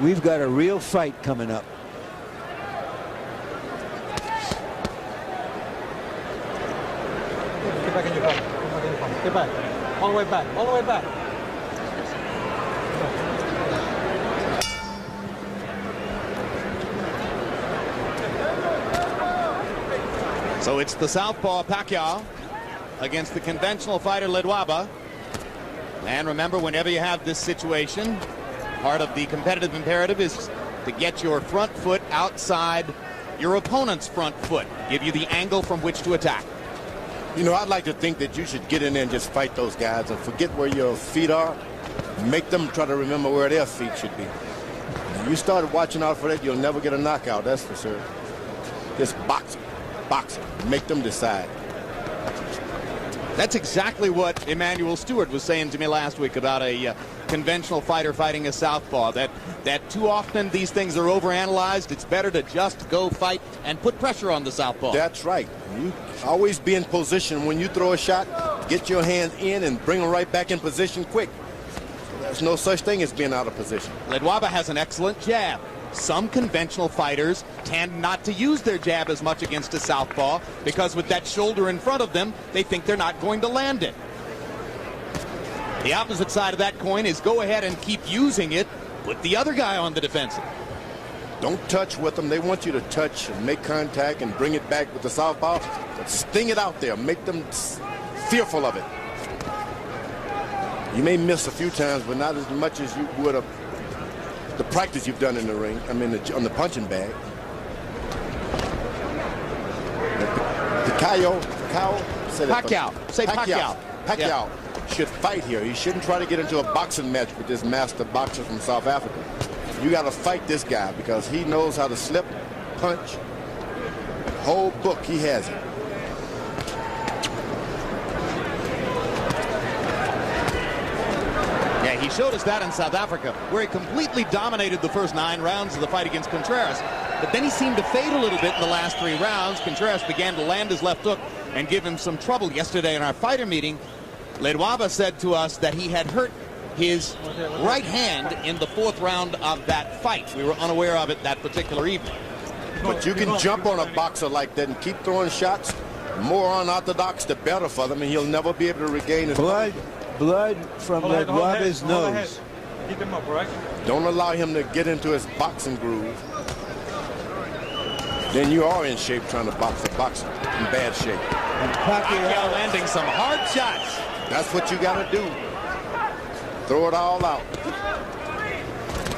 we've got a real fight coming up. Get back in your corner. Get back. All the way back. All the way back. So it's the southpaw Pacquiao against the conventional fighter Ledwaba. And remember, whenever you have this situation, part of the competitive imperative is to get your front foot outside your opponent's front foot, give you the angle from which to attack. You know, I'd like to think that you should get in there and just fight those guys and forget where your feet are. Make them try to remember where their feet should be. If you start watching out for that, you'll never get a knockout, that's for sure. Just box them, make them decide. That's exactly what Emmanuel Stewart was saying to me last week about a conventional fighter fighting a southpaw, that too often these things are overanalyzed. It's better to just go fight and put pressure on the southpaw. That's right. You always be in position when you throw a shot. Get your hands in and bring them right back in position quick. There's no such thing as being out of position. Ledwaba has an excellent jab. Some conventional fighters tend not to use their jab as much against a southpaw because with that shoulder in front of them, they think they're not going to land it. The opposite side of that coin is go ahead and keep using it. Put the other guy on the defensive. Don't touch with them. They want you to touch and make contact and bring it back with the southpaw. But sting it out there. Make them fearful of it. You may miss a few times, but not as much as you would have the practice you've done in the ring. I mean, on the punching bag. Pacquiao. Pacquiao should fight here. He shouldn't try to get into a boxing match with this master boxer from South Africa. You got to fight this guy because he knows how to slip, punch. Whole book, he has it. Yeah, he showed us that in South Africa, where he completely dominated the first 9 rounds of the fight against Contreras. But then he seemed to fade a little bit in the last 3 rounds. Contreras began to land his left hook and give him some trouble. Yesterday in our fighter meeting, Ledwaba said to us that he had hurt his right hand in the 4th round of that fight. We were unaware of it that particular evening. But you can jump on a boxer like that and keep throwing shots. More unorthodox, the better for them, and he'll never be able to regain his blood from Ledwaba's nose. Keep him up, right? Don't allow him to get into his boxing groove. Then you are in shape trying to box a boxer in bad shape. And Pacquiao landing some hard shots. That's what you got to do. Throw it all out.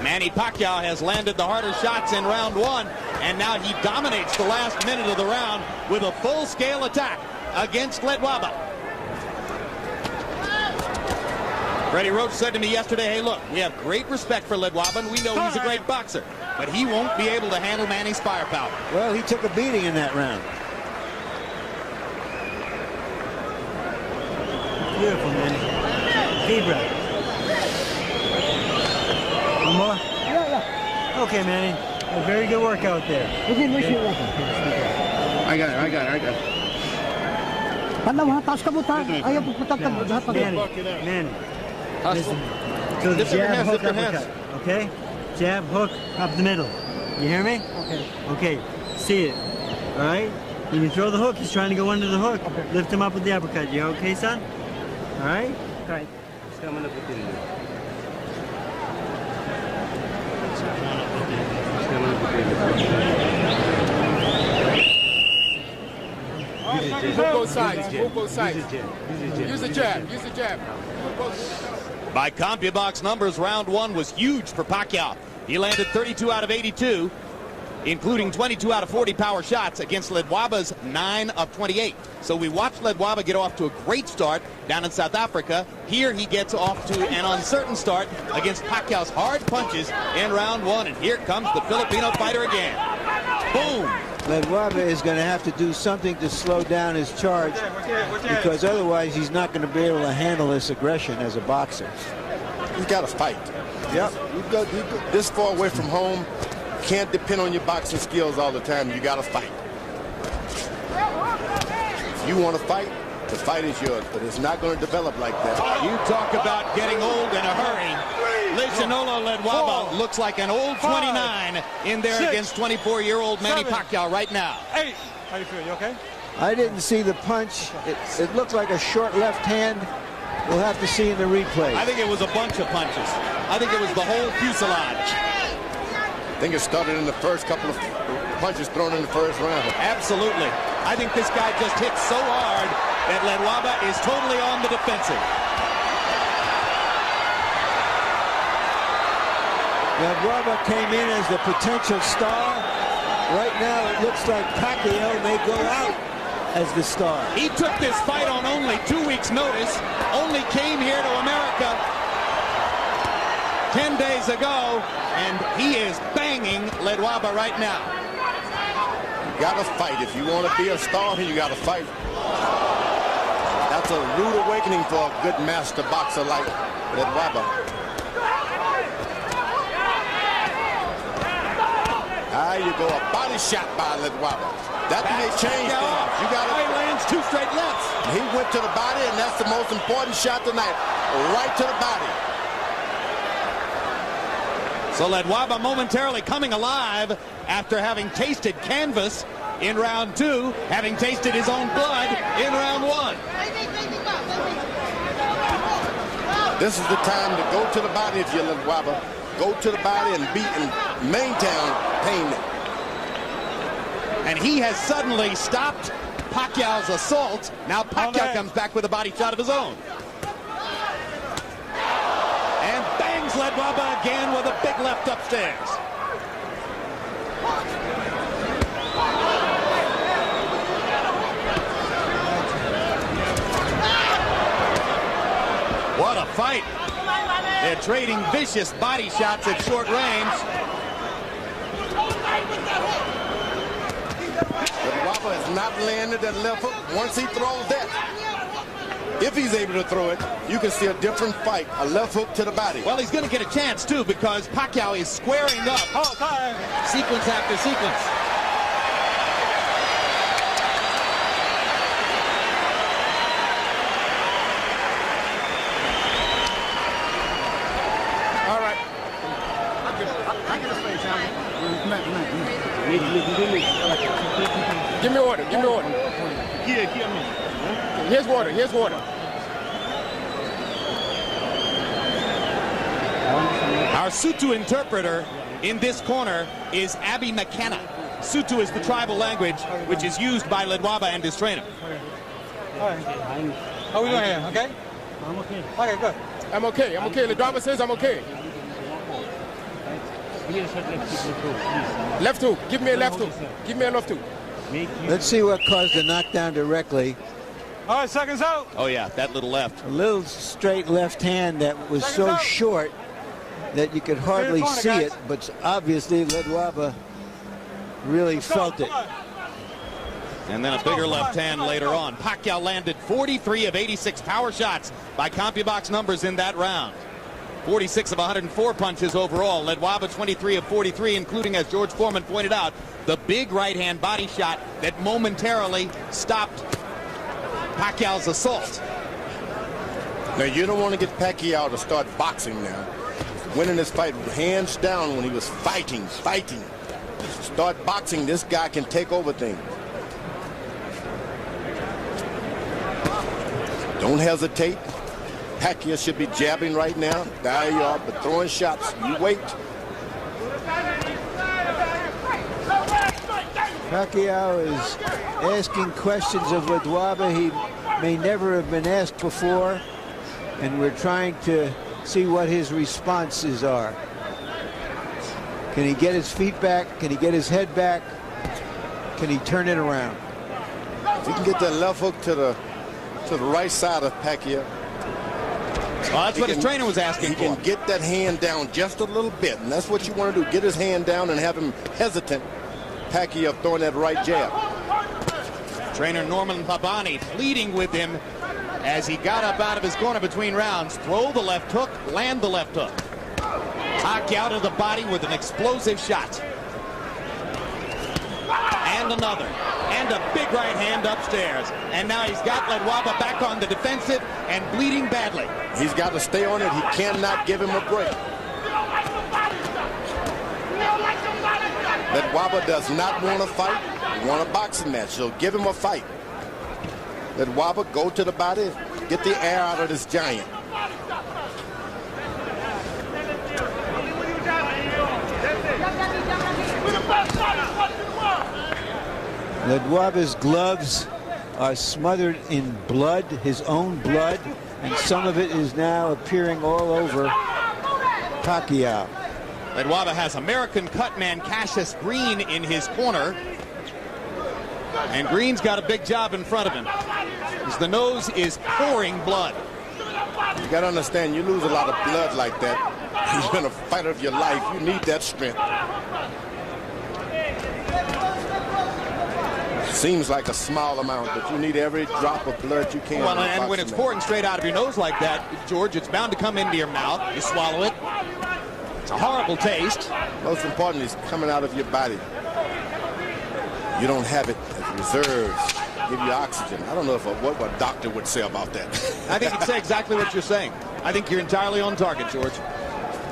Manny Pacquiao has landed the harder shots in round 1, and now he dominates the last minute of the round with a full-scale attack against Ledwaba. Freddie Roach said to me yesterday, hey, look, we have great respect for Ledwaba, and we know he's a great boxer, but he won't be able to handle Manny's firepower. Well, he took a beating in that round. Beautiful, Manny. Deep breath. One more? Yeah. Okay, Manny. A very good workout there. Okay. I got it. Manny. Listen. So the jab, hook, uppercut. Okay? Jab, hook, up the middle. You hear me? Okay. Okay. See it. All right? When you throw the hook, he's trying to go under the hook. Okay. Lift him up with the uppercut. You okay, son? All right? Right. He's coming up with it. Move both sides. Move both sides. Use the jab. Use the jab. By CompuBox numbers, round 1 was huge for Pacquiao. He landed 32 out of 82, including 22 out of 40 power shots against Ledwaba's 9 of 28. So we watched Ledwaba get off to a great start down in South Africa. Here he gets off to an uncertain start against Pacquiao's hard punches in round 1. And here comes the Filipino fighter again. Boom! Ledwaba is going to have to do something to slow down his charge because otherwise he's not going to be able to handle this aggression as a boxer. He's got to fight. Yep. You go this far away from home. Can't depend on your boxing skills all the time. You got to fight. If you want to fight, the fight is yours, but it's not going to develop like that. You talk about getting old in a hurry. Lehlohonolo Ledwaba looks like an old 29 in there against 24-year-old Manny Pacquiao right now. 8. How you feel? You okay? I didn't see the punch. It looked like a short left hand. We'll have to see in the replay. I think it was a bunch of punches. I think it was the whole fuselage. I think it started in the first couple of punches thrown in the first round. Absolutely. I think this guy just hit so hard that Ledwaba is totally on the defensive. Ledwaba came in as the potential star. Right now it looks like Pacquiao may go out as the star. He took this fight on only 2 weeks' notice, only came here to America 10 days ago, and he is banging Ledwaba right now. You gotta fight. If you want to be a star, you gotta fight. That's a rude awakening for a good master boxer like Ledwaba. There you go, a body shot by Ledwaba. That may change things. You got He lands 2 straight lefts. He went to the body, and that's the most important shot tonight. Right to the body. So Ledwaba momentarily coming alive after having tasted canvas in round 2, having tasted his own blood in round 1. This is the time to go to the body if you're Ledwaba. Go to the body and beat and maintain pain. And he has suddenly stopped Pacquiao's assault. Now Pacquiao comes back with a body shot of his own. And bangs Ledwaba again with a big left upstairs. What a fight. They're trading vicious body shots at short range. Ledwaba has not landed that left hook. Once he throws that, if he's able to throw it, you can see a different fight. A left hook to the body. Well, he's going to get a chance, too, because Pacquiao is squaring up sequence after sequence. All right. Give me order. Give me order. Here's water. Here's water. Our Sutu interpreter in this corner is Abby McKenna. Sutu is the tribal language which is used by Ledwaba and his trainer. All right. How we doing here? Okay? I'm okay. Okay, good. I'm okay. I'm okay. Ledwaba says I'm okay. Left hook. Give me a left hook. Give me a left hook. Let's see what caused the knockdown directly. All right, seconds out. Oh, yeah, that little left. A little straight left hand that was so short that you could hardly see it, but obviously Ledwaba really felt it. And then a bigger left hand later on. Pacquiao landed 43 of 86 power shots by CompuBox numbers in that round. 46 of 104 punches overall. Ledwaba 23 of 43, including, as George Foreman pointed out, the big right-hand body shot that momentarily stopped Pacquiao's assault. Now, you don't want to get Pacquiao to start boxing now. Winning this fight hands down when he was fighting. Start boxing, this guy can take over things. Don't hesitate. Pacquiao should be jabbing right now. There you are, but throwing shots. You wait. Pacquiao is asking questions of Ledwaba he may never have been asked before, and we're trying to see what his responses are. Can he get his feet back? Can he get his head back? Can he turn it around? If he can get that left hook to the right side of Pacquiao. Well, that's what his trainer was asking for. He can get that hand down just a little bit, and that's what you want to do. Get his hand down and have him hesitant. Pacquiao throwing that right jab. Trainer Norman Pabani pleading with him as he got up out of his corner between rounds. Throw the left hook, land the left hook. Pacquiao to the body with an explosive shot. And another. And a big right hand upstairs. And now he's got Ledwaba back on the defensive and bleeding badly. He's got to stay on it. He cannot give him a break. Ledwaba does not want to fight. He wants a boxing match, so give him a fight. Ledwaba, go to the body, get the air out of this giant. Ledwaba's gloves are smothered in blood, his own blood, and some of it is now appearing all over Pacquiao. Ledwaba has American cutman Cassius Green in his corner. And Green's got a big job in front of him, as the nose is pouring blood. You got to understand, you lose a lot of blood like that. You've been a fighter of your life. You need that strength. Seems like a small amount, but you need every drop of blood you can. Well, and when it's pouring straight out of your nose like that, George, it's bound to come into your mouth. You swallow it. It's a horrible taste. Most important is coming out of your body. You don't have it as reserves. Give you oxygen. I don't know if what a doctor would say about that. I think he'd say exactly what you're saying. I think you're entirely on target, George.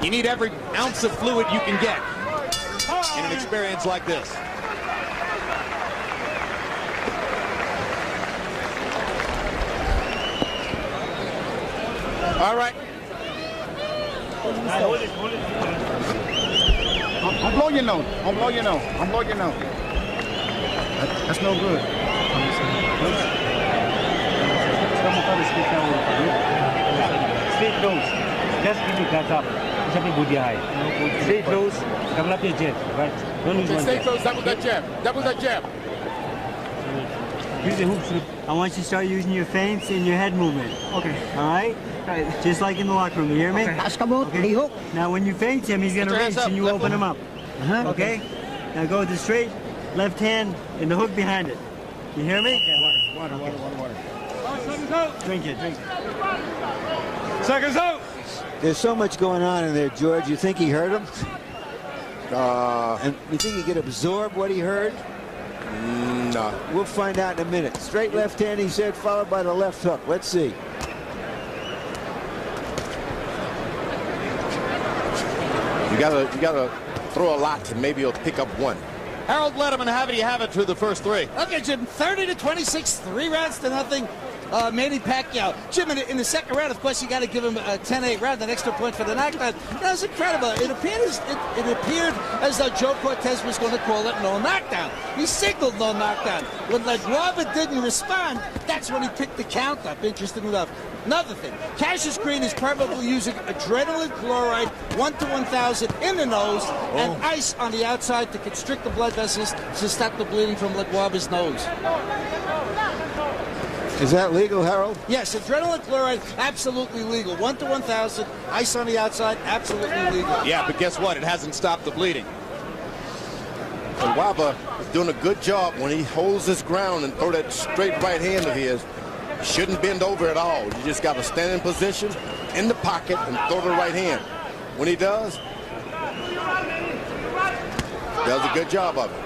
You need every ounce of fluid you can get in an experience like this. All right. I'm blowing your nose. I'm blowing your nose. I'm blowing your nose. That's no good. Stay close. Just keep your guards up. Stay close. Double up your jab. Right. Don't lose one Stay jab. close. Double that jab. Double that jab. Use the hooks. I want you to start using your feints and your head movement. Okay. All right? Just like in the locker room. You hear me? Okay. Now, when you feint him, he's going to reach and you open him up. Okay? Now go with the straight left hand and the hook behind it. You hear me? Water. Drink it. Seconds out. There's so much going on in there, George. You think he heard him? And you think he could absorb what he heard? No. We'll find out in a minute. Straight left hand, he said, followed by the left hook. Let's see. You gotta throw a lot and maybe he'll pick up one. Harold Letterman, how do you have it through the first three? Okay, Jim, 30-26, 3 rounds to nothing. Manny Pacquiao. Jim, in the second round, of course, you got to give him a 10-8 round, an extra point for the knockdown. That was incredible. It appeared as though Joe Cortez was going to call it no knockdown. He signaled no knockdown. When Ledwaba didn't respond, that's when he picked the count up, interesting enough. Another thing, Cassius Green is probably using adrenaline chloride 1 to 1,000 in the nose and ice on the outside to constrict the blood vessels to stop the bleeding from Ledwaba's nose. Is that legal, Harold? Yes, adrenaline chloride, absolutely legal. 1 to 1,000, ice on the outside, absolutely legal. Yeah, but guess what? It hasn't stopped the bleeding. Ledwaba is doing a good job when he holds his ground and throw that straight right hand of his. He shouldn't bend over at all. You just got to stand in position, in the pocket, and throw the right hand. When he does a good job of it.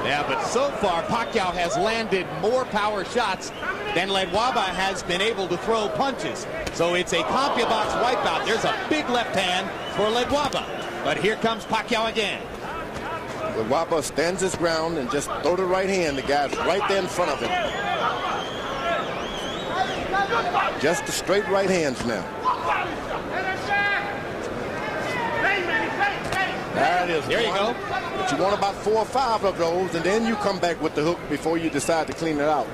Yeah, but so far, Pacquiao has landed more power shots than Ledwaba has been able to throw punches. So it's a CompuBox wipeout. There's a big left hand for Ledwaba. But here comes Pacquiao again. Ledwaba stands his ground and just throw the right hand. The guy's right there in front of him. Just the straight right hands now. There it is. There you go. But you want about 4 or 5 of those, and then you come back with the hook before you decide to clean it out.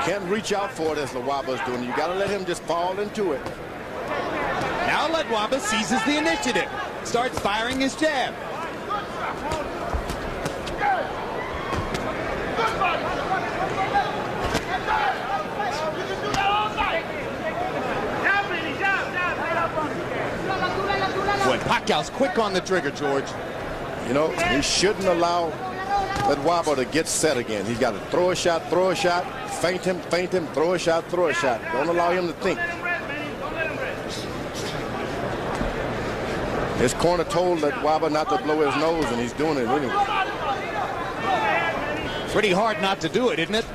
Can't reach out for it as Ledwaba's doing. You got to let him just fall into it. Now Ledwaba seizes the initiative, starts firing his jab. Boy, Pacquiao's quick on the trigger, George. You know, he shouldn't allow Ledwaba to get set again. He's got to throw a shot, feint him, throw a shot, Don't allow him to think. His corner told Ledwaba not to blow his nose, and he's doing it anyway. Pretty hard not to do it, isn't it?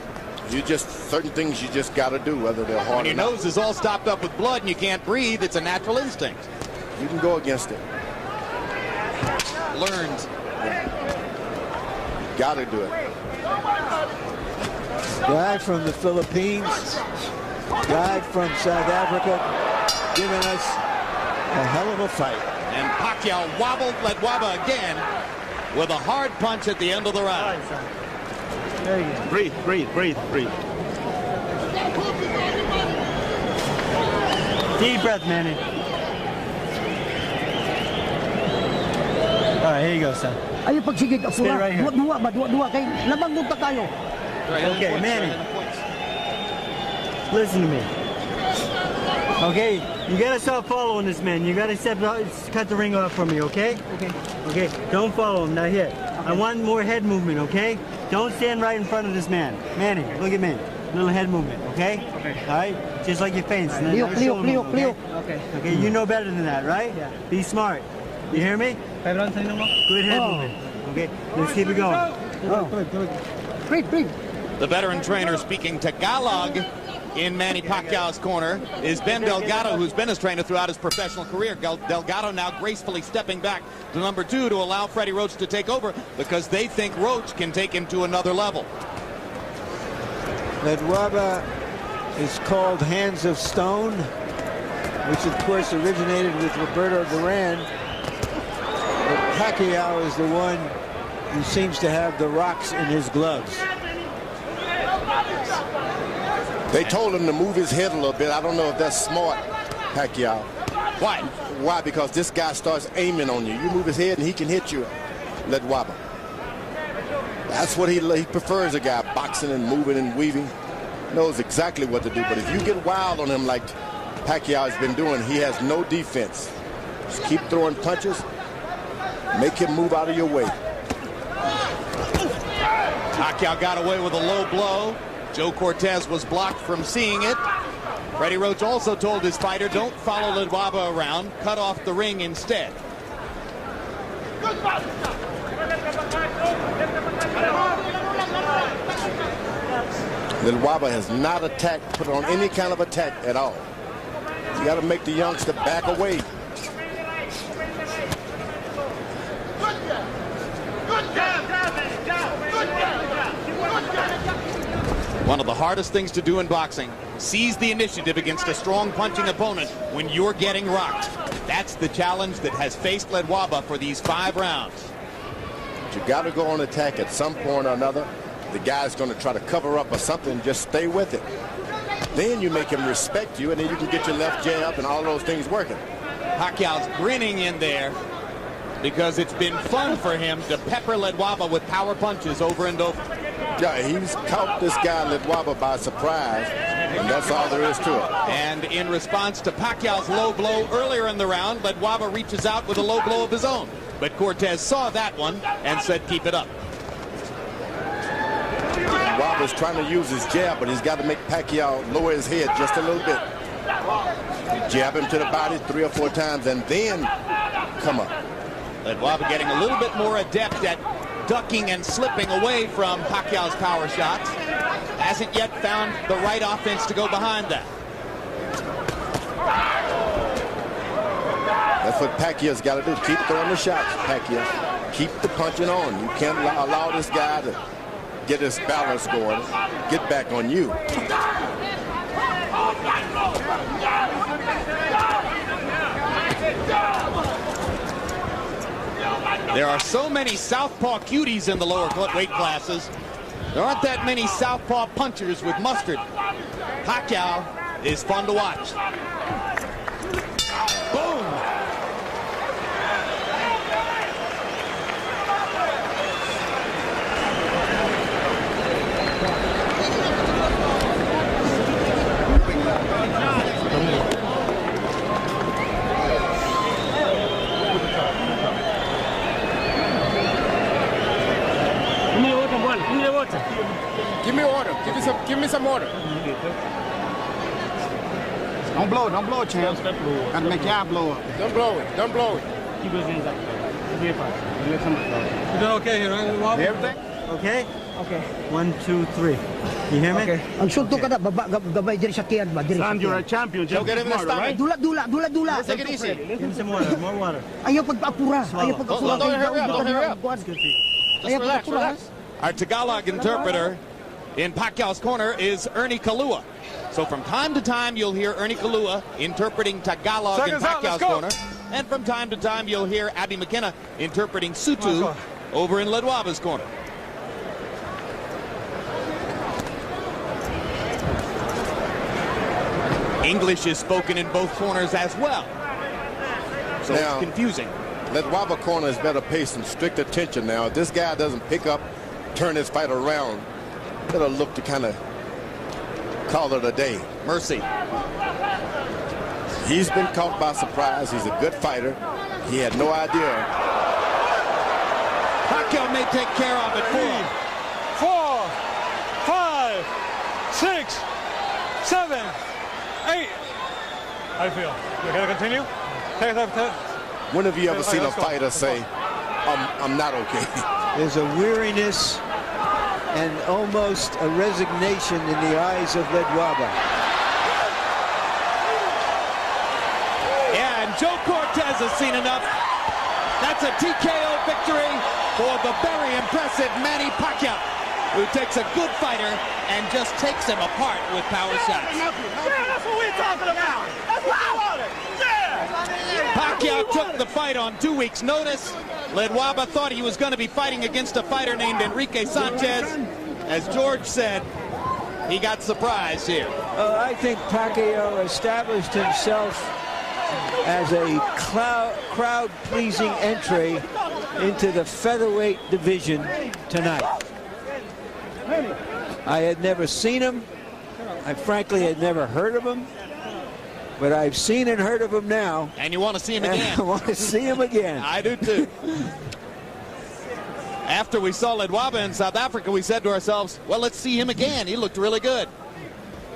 You just certain things you just got to do, whether they're hard When or your not. nose is all stopped up with blood and you can't breathe, it's a natural instinct. You can go against it. Learned. Got to do it. Guy from the Philippines, guy from South Africa, giving us a hell of a fight. And Pacquiao wobbled Ledwaba again with a hard punch at the end of the round. There you go. Breathe, breathe, breathe, breathe. Deep breath, Manny. All right, here you go, son. Ayo pagsigig ako Stay right here. duwa ba duwa kay labang munta tayo. Okay, Manny. Listen to me. Okay, you gotta stop following this man. You gotta cut the ring off from me, okay? Okay. Okay, don't follow him, not hit. I want more head movement, okay? Don't stand right in front of this man. Manny, look at me. Little head movement, okay? Okay. All right? Just like your feints. and then Leo, no Leo, shoulder Leo, movement, Leo. okay? Okay, you know better than that, right? Yeah. Be smart. You hear me? Good head Oh. movement. Okay, let's keep it going. Breathe, breathe. The veteran trainer speaking Tagalog in Manny Pacquiao's corner is Ben Delgado, who's been his trainer throughout his professional career. Delgado now gracefully stepping back to number 2 to allow Freddie Roach to take over because they think Roach can take him to another level. Ledwaba is called Hands of Stone, which of course originated with Roberto Duran. But Pacquiao is the one who seems to have the rocks in his gloves. They told him to move his head a little bit. I don't know if that's smart, Pacquiao. Why? Why? Because this guy starts aiming on you. You move his head and he can hit you, Ledwaba. That's what he prefers, a guy boxing and moving and weaving. Knows exactly what to do. But if you get wild on him like Pacquiao has been doing, he has no defense. Just keep throwing punches. Make him move out of your way. Pacquiao got away with a low blow. Joe Cortez was blocked from seeing it. Freddie Roach also told his fighter, don't follow Ledwaba around, cut off the ring instead. Ledwaba has not attacked, put on any kind of attack at all. You got to make the youngster back away. One of the hardest things to do in boxing, seize the initiative against a strong punching opponent when you're getting rocked. That's the challenge that has faced Ledwaba for these 5 rounds. You got to go on attack at some point or another. The guy's going to try to cover up or something. Just stay with it. Then you make him respect you, and then you can get your left jab and all those things working. Pacquiao's grinning in there because it's been fun for him to pepper Ledwaba with power punches over and over. Yeah, he's caught this guy Ledwaba by surprise, and that's all there is to it. And in response to Pacquiao's low blow earlier in the round, Ledwaba reaches out with a low blow of his own. But Cortez saw that one and said, keep it up. Ledwaba's trying to use his jab, but he's got to make Pacquiao lower his head just a little bit. Jab him to the body 3 or 4 times, and then come up. Ledwaba getting a little bit more adept at ducking and slipping away from Pacquiao's power shots. Hasn't yet found the right offense to go behind that. That's what Pacquiao's got to do. Keep throwing the shots, Pacquiao. Keep the punching on. You can't allow this guy to get his balance going. Get back on you. There are so many southpaw cuties in the lower weight classes. There aren't that many southpaw punchers with mustard. Pacquiao is fun to watch. Boom! Give me order. Give me some order. Don't blow it, champ. Gotta make your eye blow up. Don't blow it. Don't blow it. Keep those hands up. You doing okay here, right? Everything? Okay, Okay. 1, 2, 3. You hear me? Okay. Ang suntok ka na, gabay diri sa tiyan ba? Diri sa Saan, you're a tiyan. champion. Joe, Just get him in the smarter, right? stomach. Dula. Take it easy. Give him some water, more water. Ayaw pagpapura. Ayaw pagpapura. Don't hurry up, don't hurry up. Ayaw pagpapura. Our Tagalog interpreter in Pacquiao's corner is Ernie Kalua. So from time to time, you'll hear Ernie Kalua interpreting Tagalog in Pacquiao's corner. And from time to time, you'll hear Abby McKenna interpreting Sutu over in Ledwaba's corner. English is spoken in both corners as well. So Now, it's confusing. Ledwaba corner is better paced and strict attention now. If this guy doesn't pick up, turn his fight around, it'll look to kind of call it a day. Mercy. He's been caught by surprise. He's a good fighter. He had no idea. Pacquiao may take care of it for him. 4, 5, 6, 7, 8. I feel. You gotta continue? When have you ever seen a let's go. fighter say, I'm not okay? There's a weariness and almost a resignation in the eyes of Ledwaba. Yeah, and Joe Cortez has seen enough. That's a TKO victory for the very impressive Manny Pacquiao, who takes a good fighter and just takes him apart with power shots. Yeah, that's what we're talking about. That's what I wanted. Yeah. Pacquiao took the fight on 2 weeks' notice. Ledwaba thought he was going to be fighting against a fighter named Enrique Sanchez. As George said, he got surprised here. I think Pacquiao established himself as a crowd-pleasing entry into the featherweight division tonight. I had never seen him. I frankly had never heard of him. But I've seen and heard of him now. And you want to see him And again. I want to see him again. I do too. After we saw Ledwaba in South Africa, we said to ourselves, well, let's see him again. He looked really good.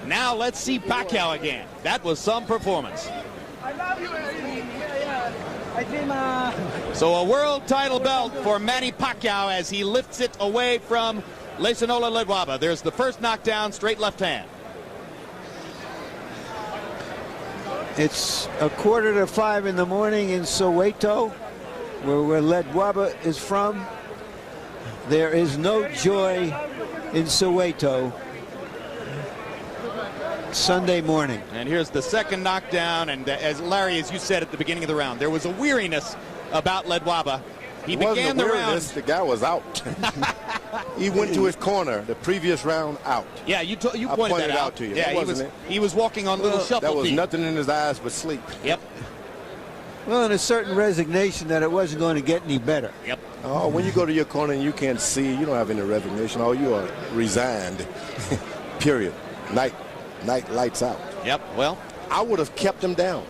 Now let's see Pacquiao again. That was some performance. So a world title belt for Manny Pacquiao as he lifts it away from Lehlohonolo Ledwaba. There's the first knockdown, straight left hand. It's 4:45 in the morning in Soweto, where Ledwaba is from. There is no joy in Soweto Sunday morning. And here's the second knockdown, and as Larry, as you said at the beginning of the round, there was a weariness about Ledwaba. He began the round. The guy was out. He went to his corner the previous round out. Yeah, you pointed pointed that out to you. Yeah, That he was walking on little shuffle There was feet. nothing in his eyes but sleep. Yep. Well, and a certain resignation that it wasn't going to get any better. Yep. Oh, when you go to your corner and you can't see, you don't have any resignation. Oh, you are resigned. Period. Night lights out. Yep. Well, I would have kept him down.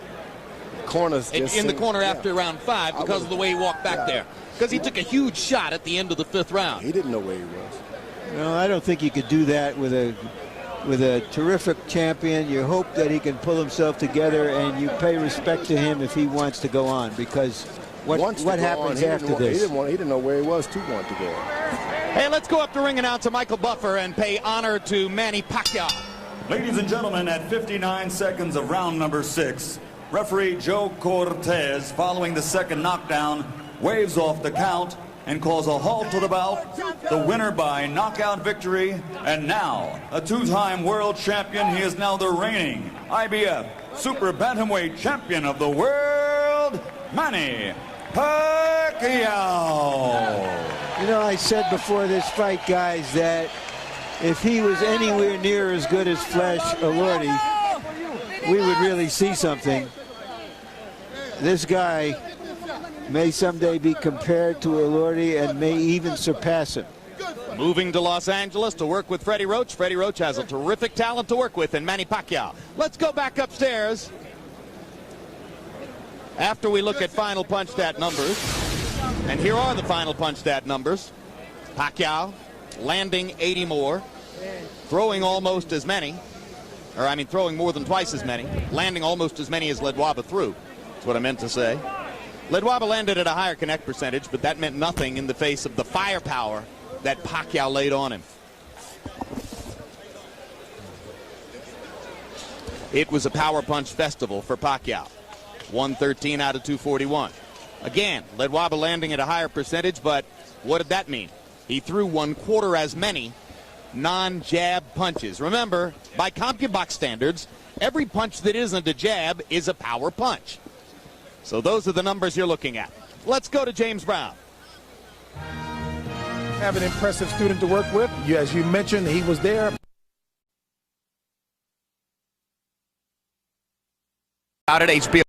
Corners just in the seem- corner yeah. after round 5 because of the way he walked back there. Because he took a huge shot at the end of the 5th round. He didn't know where he was. No, I don't think you could do that with a terrific champion. You hope that he can pull himself together, and you pay respect to him if he wants to go on. Because what happens after this? He didn't know where he was to want to go. Hey, let's go up to ring announcer Michael Buffer and pay honor to Manny Pacquiao. Ladies and gentlemen, at 59 seconds of round number 6, referee Joe Cortez, following the second knockdown, waves off the count and calls a halt to the bout. The winner by knockout victory, and now a two-time world champion. He is now the reigning IBF Super Bantamweight champion of the world, Manny Pacquiao. You know, I said before this fight, guys, that if he was anywhere near as good as Flash Elordi, we would really see something. This guy may someday be compared to Elordi and may even surpass him. Moving to Los Angeles to work with Freddie Roach. Freddie Roach has a terrific talent to work with in Manny Pacquiao. Let's go back upstairs after we look at final punch stat numbers. And here are the final punch stat numbers. Pacquiao landing 80 more, throwing almost as many, or I mean throwing more than twice as many, landing almost as many as Ledwaba threw. That's what I meant to say. Ledwaba landed at a higher connect percentage, but that meant nothing in the face of the firepower that Pacquiao laid on him. It was a power punch festival for Pacquiao. 113 out of 241. Again, Ledwaba landing at a higher percentage, but what did that mean? He threw 1/4 as many non-jab punches. Remember, by CompuBox standards, every punch that isn't a jab is a power punch. So those are the numbers you're looking at. Let's go to James Brown. Have an impressive student to work with. As you mentioned, he was there. Out at HBO.